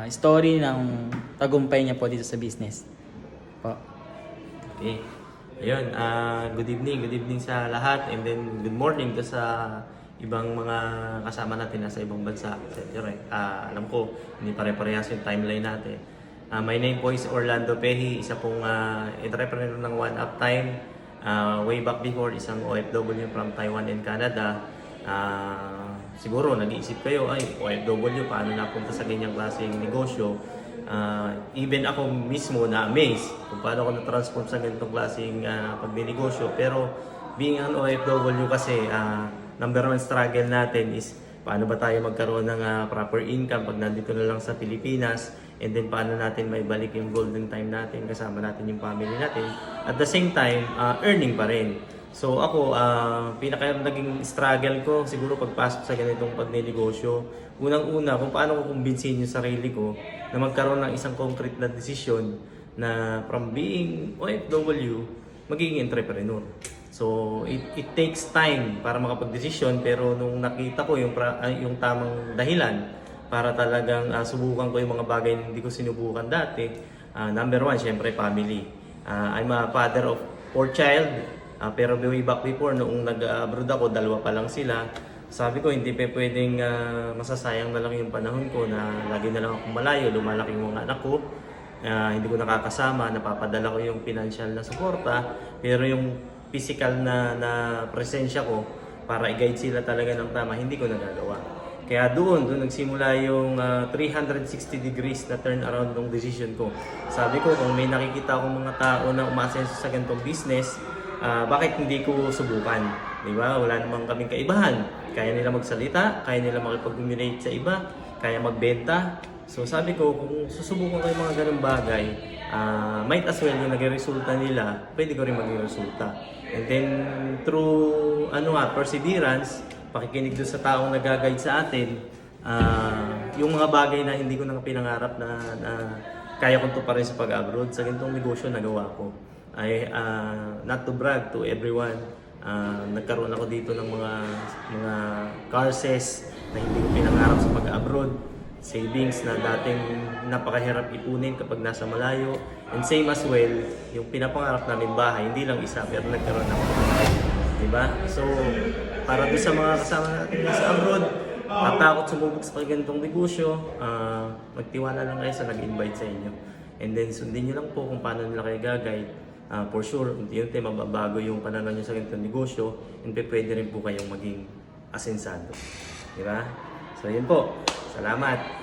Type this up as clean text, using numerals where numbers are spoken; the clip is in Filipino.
story ng tagumpay niya po dito sa business. Po. Okay. Ayun, good evening sa lahat, and then good morning to sa ibang mga kasama natin nasa ibang bansa. Siyempre, alam ko, hindi pare-parehas yung timeline natin. My name po is Orlando Pehi, isa pong entrepreneur ng One Uptime. Way back before, isang OFW from Taiwan and Canada. Siguro nag-iisip kayo, ay OFW, paano napunta sa ganyang klaseng negosyo? Even ako mismo na-amaze kung paano ako na-transform sa ganitong klaseng pagninegosyo. Pero being an OFW kasi, number one struggle natin is paano ba tayo magkaroon ng proper income pag nandito na lang sa Pilipinas, and then paano natin maibalik yung golden time natin, kasama natin yung family natin. At the same time, earning pa rin. So ako, pinaka naging struggle ko siguro pagpasok sa ganitong pagnenegosyo. Unang-una, kung paano ko kumbinsihin yung sarili ko na magkaroon ng isang concrete na desisyon na from being OFW, magiging entrepreneur. So it takes time para makapag-desisyon, pero nung nakita ko yung tamang dahilan para talagang subukan ko yung mga bagay na hindi ko sinubukan dati, number one, syempre family. I'm a father of 4 child. Pero way back before, noong nag-abroad ako, 2 pa lang sila. Sabi ko, hindi pa pwedeng masasayang na lang yung panahon ko na lagi na lang ako malayo, lumalaki yung mga anak ko. Hindi ko nakakasama, napapadala ko yung financial na suporta. Pero yung physical na presensya ko para i-guide sila talaga ng tama, hindi ko nagagawa. Kaya doon nagsimula yung 360 degrees na turn around ng decision ko. Sabi ko, kung may nakikita akong mga tao na umasenso sa ganitong business, bakit hindi ko subukan? Di ba? Wala namang kaming kaibahan. Kaya nila magsalita, kaya nila makipag-communicate sa iba, kaya magbenta. So sabi ko, kung susubukan ko yung mga ganung bagay, might as well yung naging resulta nila, pwede ko rin maging resulta. And then through perseverance, pakikinig doon sa taong nag-guide sa atin, yung mga bagay na hindi ko na pinangarap na kaya kong tuparin sa pag-abroad, sa ganitong negosyo nagawa ko. Not to brag to everyone, nagkaroon ako dito ng mga courses na hindi ko pinangarap sa pag-abroad, savings na dating napakahirap ipunin kapag nasa malayo, and same as well, yung pinapangarap namin bahay, hindi lang isa, pero nagkaroon ako. Diba? So, para doon sa mga kasama natin nasa abroad, natakot sumubok sa ganitong negosyo, magtiwala lang kayo sa nag-invite sa inyo. And then sundin nyo lang po kung paano nila kayo gagawin. For sure, unti-unti mababago yung pananaw nyo sa ganitong negosyo, and pwede rin po kayong maging asensado. Diba? So yun po. Salamat!